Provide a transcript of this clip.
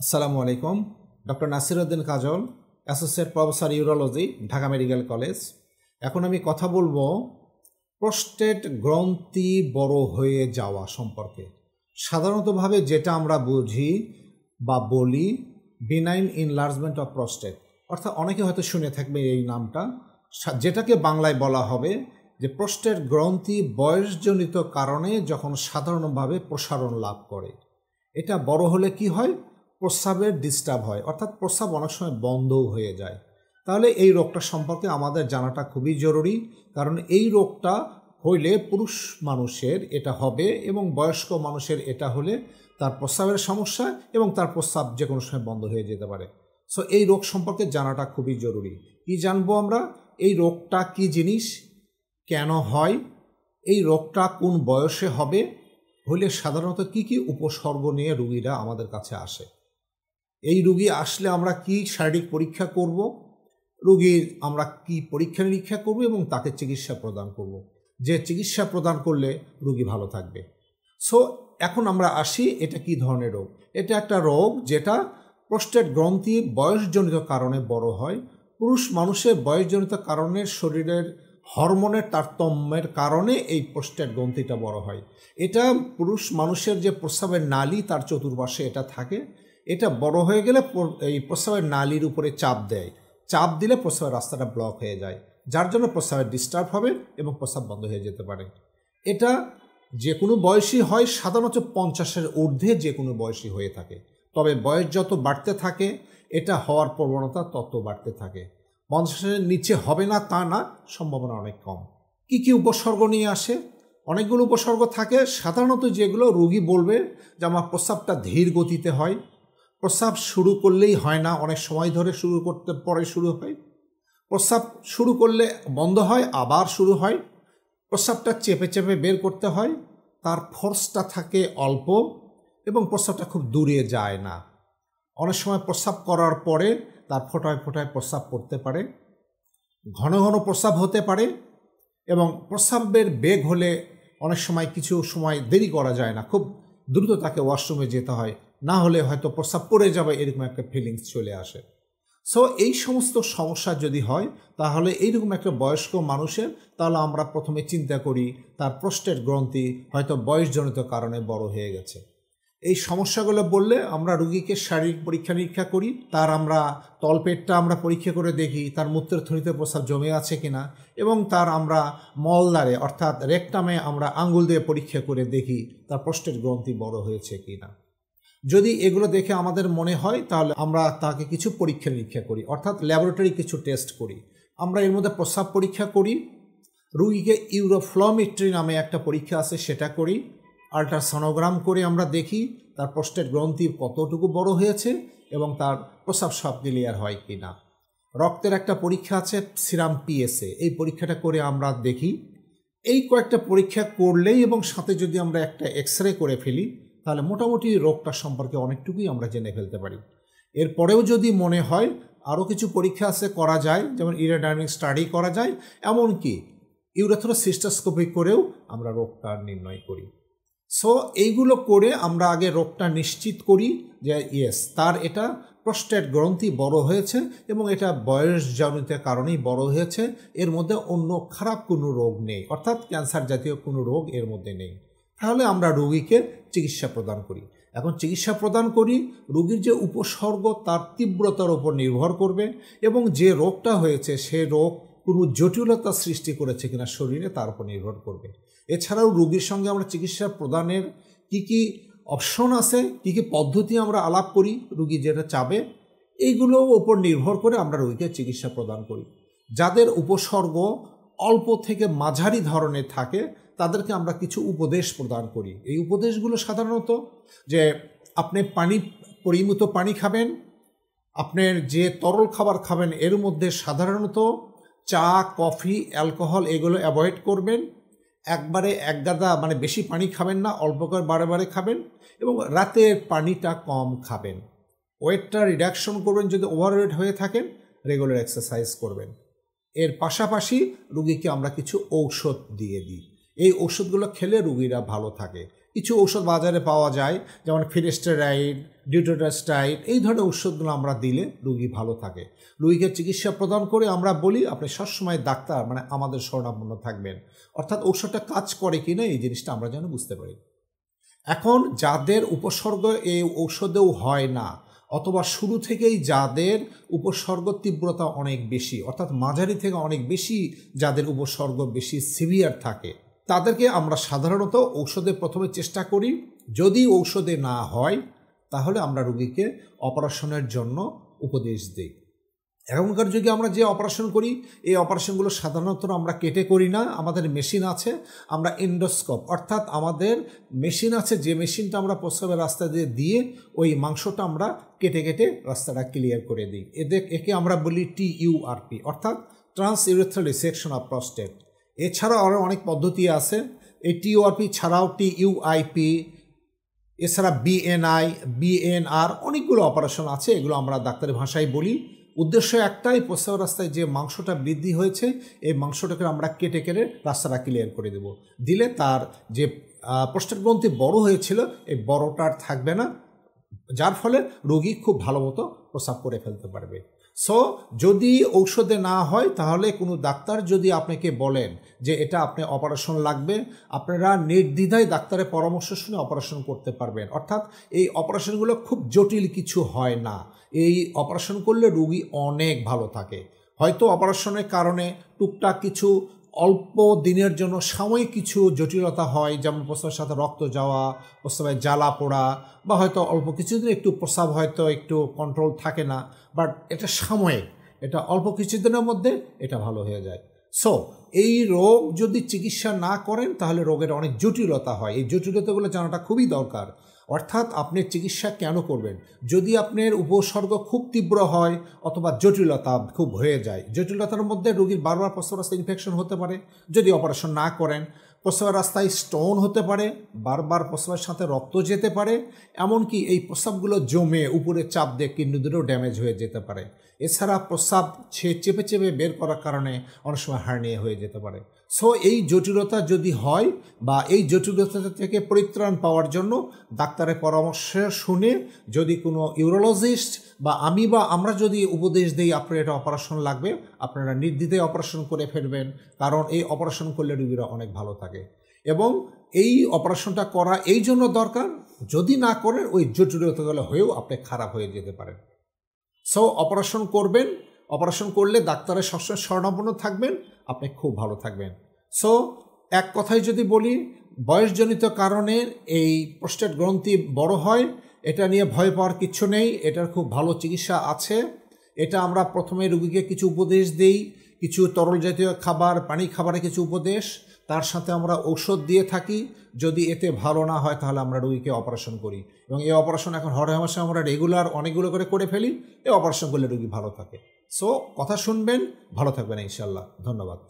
আসসালামু আলাইকুম। Doctor Nasiruddin Kajal, associate professor urology, Dhaka medical college. এখন আমি কথা বলবো প্রোস্টেট গ্রন্থি বড় হয়ে যাওয়া সম্পর্কে। সাধারণতভাবে যেটা আমরা বুঝি বা বলি বিনাইন ইনলার্জমেন্ট অফ প্রোস্টেট, অর্থাৎ অনেকে হয়তো শুনে থাকবে এই নামটা, যেটাকে বাংলায় বলা হবে যে প্রোস্টেট গ্রন্থি বয়সজনিত কারণে যখন সাধারণভাবে প্রসারণ লাভ করে, এটা বড় হলে কি হয়, প্রস্রাবের ডিস্টার্ব হয়, অর্থাৎ প্রস্রাব অনেক সময় বন্ধও হয়ে যায়। তাহলে এই রোগটা সম্পর্কে আমাদের জানাটা খুবই জরুরি, কারণ এই রোগটা হইলে পুরুষ মানুষের এটা হবে এবং বয়স্ক মানুষের এটা হলে তার প্রস্রাবের সমস্যা এবং তার প্রস্রাব যে কোনো সময় বন্ধ হয়ে যেতে পারে। সো এই রোগ সম্পর্কে জানাটা খুবই জরুরি। কি জানবো আমরা? এই রোগটা কি জিনিস, কেন হয়, এই রোগটা কোন বয়সে হবে, হলে সাধারণত কি কি উপসর্গ নিয়ে রোগীরা আমাদের কাছে আসে, এই রোগী আসলে আমরা কি শারীরিক পরীক্ষা করব, রোগীর আমরা কি পরীক্ষা নিরীক্ষা করব এবং তাকে চিকিৎসা প্রদান করব, যে চিকিৎসা প্রদান করলে রোগী ভালো থাকবে। সো এখন আমরা আসি, এটা কি ধরনের রোগ? এটা একটা রোগ যেটা প্রোস্টেট গ্রন্থি বয়সজনিত কারণে বড় হয়। পুরুষ মানুষের বয়সজনিত কারণে শরীরের হরমোনের তারতম্যের কারণে এই প্রোস্টেট গ্রন্থিটা বড় হয়। এটা পুরুষ মানুষের যে প্রস্রাবের নালী তার চতুর্পাশে এটা থাকে, এটা বড় হয়ে গেলে এই প্রস্রাবের নালীর উপরে চাপ দেয়, চাপ দিলে প্রস্রাবের রাস্তাটা ব্লক হয়ে যায়, যার জন্য প্রস্রাবের ডিস্টার্ব হবে এবং প্রস্রাব বন্ধ হয়ে যেতে পারে। এটা যে কোনো বয়সী হয়, সাধারণত 50-এর ঊর্ধ্বে যে কোনো বয়সী হয়ে থাকে, তবে বয়স যত বাড়তে থাকে এটা হওয়ার প্রবণতা তত বাড়তে থাকে। 50-এর নিচে হবে না তা না, সম্ভাবনা অনেক কম। কি কি উপসর্গ নিয়ে আসে? অনেকগুলো উপসর্গ থাকে। সাধারণত যেগুলো রোগী বলবে যে আমার প্রস্রাবটা ধীর গতিতে হয়, প্রস্রাব শুরু করলেই হয় না, অনেক সময় ধরে শুরু করতে পরে শুরু হয়, প্রস্রাব শুরু করলে বন্ধ হয় আবার শুরু হয়, প্রস্রাবটা চেপে চেপে বের করতে হয়, তার ফোর্সটা থাকে অল্প এবং প্রস্রাবটা খুব দূরে যায় না, অনেক সময় প্রস্রাব করার পরে তার ফোঁটায় ফোঁটায় প্রস্রাব পড়তে পারে, ঘন ঘন প্রস্রাব হতে পারে এবং প্রস্রাবের বেগ হলে অনেক সময় কিছু সময় দেরি করা যায় না, খুব দ্রুত তাকে ওয়াশরুমে যেতে হয়, না হলে হয়তো প্রস্রাব পড়ে যাবে, এরকম একটা ফিলিংস চলে আসে। সো এই সমস্ত সমস্যা যদি হয় তাহলে এইরকম একটা বয়স্ক মানুষের, তাহলে আমরা প্রথমে চিন্তা করি তার প্রোস্টেট গ্রন্থি হয়তো বয়সজনিত কারণে বড় হয়ে গেছে। এই সমস্যাগুলো বললে আমরা রোগীকে শারীরিক পরীক্ষা নিরীক্ষা করি, তার আমরা তলপেটটা আমরা পরীক্ষা করে দেখি তার মূত্রথলিতে প্রস্রাব জমে আছে কিনা, এবং তার আমরা মলদ্বারে অর্থাৎ রেকটামে আমরা আঙ্গুল দিয়ে পরীক্ষা করে দেখি তার প্রোস্টেট গ্রন্থি বড় হয়েছে কিনা। যদি এগুলো দেখে আমাদের মনে হয় তাহলে আমরা তাকে কিছু পরীক্ষা নিরীক্ষা করি, অর্থাৎ ল্যাবরেটরি কিছু টেস্ট করি। আমরা এর মধ্যে প্রস্রাব পরীক্ষা করি, রোগীকে ইউরোফ্লোমেট্রি নামে একটা পরীক্ষা আছে সেটা করি, আল্ট্রাসনোগ্রাম করে আমরা দেখি তার প্রোস্টেট গ্রন্থি কতটুকু বড় হয়েছে এবং তার প্রস্রাব সব ক্লিয়ার হয় কি না। রক্তের একটা পরীক্ষা আছে সিরাম পিএসএ, এই পরীক্ষাটা করে আমরা দেখি। এই কয়েকটা পরীক্ষা করলেই এবং সাথে যদি আমরা একটা এক্সরে করে ফেলি তাহলে মোটামুটি রোগটা সম্পর্কে অনেকটুকুই আমরা জেনে ফেলতে পারি। এরপরেও যদি মনে হয় আরও কিছু পরীক্ষা আছে করা যায়, যেমন ইউরোডাইনামিক স্টাডি করা যায়, এমনকি ইউরেথ্রোসিস্টোস্কোপি করেও আমরা রোগটা নির্ণয় করি। সো এইগুলো করে আমরা আগে রোগটা নিশ্চিত করি যে ইয়েস তার এটা প্রোস্টেট গ্রন্থি বড় হয়েছে এবং এটা বয়সজনিত কারণেই বড় হয়েছে, এর মধ্যে অন্য খারাপ কোনো রোগ নেই, অর্থাৎ ক্যান্সার জাতীয় কোনো রোগ এর মধ্যে নেই। তাহলে আমরা রোগীকে চিকিৎসা প্রদান করি। এখন চিকিৎসা প্রদান করি, রোগীর যে উপসর্গ তার তীব্রতার উপর নির্ভর করবে এবং যে রোগটা হয়েছে সে রোগ কোনো জটিলতা সৃষ্টি করেছে কিনা শরীরে তার উপর নির্ভর করবে। এছাড়াও রোগীর সঙ্গে আমরা চিকিৎসা প্রদানের কি কি অপশন আছে, কি কি পদ্ধতি আমরা আলাপ করি, রোগী যেটা চাবে এইগুলোর উপর নির্ভর করে আমরা রোগীকে চিকিৎসা প্রদান করি। যাদের উপসর্গ অল্প থেকে মাঝারি ধরনের থাকে তাদেরকে আমরা কিছু উপদেশ প্রদান করি। এই উপদেশগুলো সাধারণত যে আপনি পরিমিত পানি খাবেন, আপনার যে তরল খাবার খাবেন এর মধ্যে সাধারণত চা, কফি, অ্যালকোহল এগুলো অ্যাভয়েড করবেন, একবারে এক গাদা মানে বেশি পানি খাবেন না, অল্প করে বারে বারে খাবেন এবং রাতের পানিটা কম খাবেন, ওয়েটটা রিডাকশন করবেন, যদি ওভারওয়েট হয়ে থাকেন রেগুলার এক্সারসাইজ করবেন। এর পাশাপাশি রোগীকে আমরা কিছু ঔষধ দিয়ে দিই, এই ওষুধগুলো খেলে রোগীরা ভালো থাকে। কিছু ঔষধ বাজারে পাওয়া যায়, যেমন ফিনেস্টেরাইড, ডিউটোডাস্টাইড, এই ধরনের ওষুধগুলো আমরা দিলে রোগী ভালো থাকে। রোগীকে চিকিৎসা প্রদান করে আমরা বলি আপনি সবসময় ডাক্তার মানে আমাদের শরণাপন্ন থাকবেন, অর্থাৎ ঔষধটা কাজ করে কি না এই জিনিসটা আমরা যেন বুঝতে পারি। এখন যাদের উপসর্গ এই ঔষধেও হয় না, অথবা শুরু থেকেই যাদের উপসর্গ তীব্রতা অনেক বেশি, অর্থাৎ মাঝারি থেকে অনেক বেশি যাদের উপসর্গ বেশি সিভিয়ার থাকে, তাদেরকে আমরা সাধারণত ঔষধে প্রথমে চেষ্টা করি। যদি ঔষধে না হয় তাহলে আমরা রোগীকে অপারেশনের জন্য উপদেশ দিই। এখনকার যুগে আমরা যে অপারেশন করি এই অপারেশনগুলো সাধারণত আমরা কেটে করি না, আমাদের মেশিন আছে, আমরা এন্ডোস্কোপ অর্থাৎ আমাদের মেশিন আছে, যে মেশিনটা আমরা প্রস্রাবের রাস্তা দিয়ে ওই মাংসটা আমরা কেটে কেটে রাস্তাটা ক্লিয়ার করে দিই। একে আমরা বলি TURP অর্থাৎ trans urethral resection of prostate. এছাড়াও আরও অনেক পদ্ধতি আছে। এই TURP ছাড়াও TUIP, এছাড়া BNI, BNR, অনেকগুলো অপারেশন আছে, এগুলো আমরা ডাক্তারি ভাষায় বলি। উদ্দেশ্য একটাই, প্রস্রাব রাস্তায় যে মাংসটা বৃদ্ধি হয়েছে এই মাংসটাকে আমরা কেটে কেটে রাস্তাটা ক্লিয়ার করে দিলে তার যে প্রস্টেট গ্রন্থি বড় হয়েছিল এই বড়টার থাকবে না, যার ফলে রোগী খুব ভালো মতো প্রস্রাব করে ফেলতে পারবে। সো যদি ঔষধে না হয় তাহলে কোনো ডাক্তার যদি আপনাকে বলেন যে এটা আপনি অপারেশন লাগবে, আপনারা নির্দ্বিধায় ডাক্তারের পরামর্শ শুনে অপারেশন করতে পারবেন। অর্থাৎ এই অপারেশনগুলো খুব জটিল কিছু হয় না, এই অপারেশন করলে রোগী অনেক ভালো থাকে। হয়তো অপারেশনের কারণে টুকটাক কিছু অল্প দিনের জন্য সাময়িক কিছু জটিলতা হয়, যেমন প্রস্রাবের সাথে রক্ত যাওয়া, প্রস্রাবের জ্বালা পোড়া, বা হয়তো অল্প কিছুদিন একটু প্রস্রাব হয়তো একটু কন্ট্রোল থাকে না, বাট এটা সাময়িক, এটা অল্প কিছুদিনের মধ্যে এটা ভালো হয়ে যায়। সো এই রোগ যদি চিকিৎসা না করেন তাহলে রোগের অনেক জটিলতা হয়, এই জটিলতাগুলো জানাটা খুবই দরকার। অর্থাৎ আপনি চিকিৎসা কেন করবেন? যদি আপনার উপসর্গ খুব তীব্র হয় অথবা জটিলতা খুব হয়ে যায়, জটিলতার মধ্যে রোগীর বারবার প্রস্রাব রাস্তায় ইনফেকশন হতে পারে যদি অপারেশন না করেন, প্রস্রাবের রাস্তায় স্টোন হতে পারে, বারবার প্রস্রাবের সাথে রক্ত যেতে পারে, এমনকি এই প্রস্রাবগুলো জমে উপরে চাপ দিয়ে কিডনিদেরও ড্যামেজ হয়ে যেতে পারে। এছাড়া প্রস্রাব চেপে চেপে বের করার কারণে অনেক সময় হার্নিয়া হয়ে যেতে পারে। সো এই জটিলতা যদি হয় বা এই জটিলতা থেকে পরিত্রাণ পাওয়ার জন্য ডাক্তারের পরামর্শ শুনে যদি কোনো ইউরোলজিস্ট বা আমরা যদি উপদেশ দিই আপনার এটা অপারেশন লাগবে, আপনারা নির্দ্বিধায় অপারেশন করে ফেলবেন, কারণ এই অপারেশন করলে রোগীরা অনেক ভালো থাকে। এবং এই অপারেশনটা করা এই জন্য দরকার, যদি না করেন ওই জটিলতাগুলো হয়েও আপনি খারাপ হয়ে যেতে পারেন। সো অপারেশন করবেন, অপারেশন করলে ডাক্তারের সবসময় শরণাপন্ন থাকবেন, আপনি খুব ভালো থাকবেন। সো এক কথায় যদি বলি, বয়সজনিত কারণে এই প্রস্টেট গ্রন্থি বড় হয়, এটা নিয়ে ভয় পাওয়ার কিচ্ছু নেই, এটার খুব ভালো চিকিৎসা আছে। এটা আমরা প্রথমে রোগীকে কিছু উপদেশ দিই, কিছু তরল জাতীয় খাবার, পানি খাবারে কিছু উপদেশ, তার সাথে আমরা ঔষধ দিয়ে থাকি। যদি এতে ভালো না হয় তাহলে আমরা রোগীকে অপারেশন করি, এবং এই অপারেশন এখন হরহামেশা আমরা রেগুলার অনেকগুলো করে ফেলি। এই অপারেশন করলে রোগী ভালো থাকে। সো কথা শুনবেন, ভালো থাকবেন ইনশাল্লাহ। ধন্যবাদ।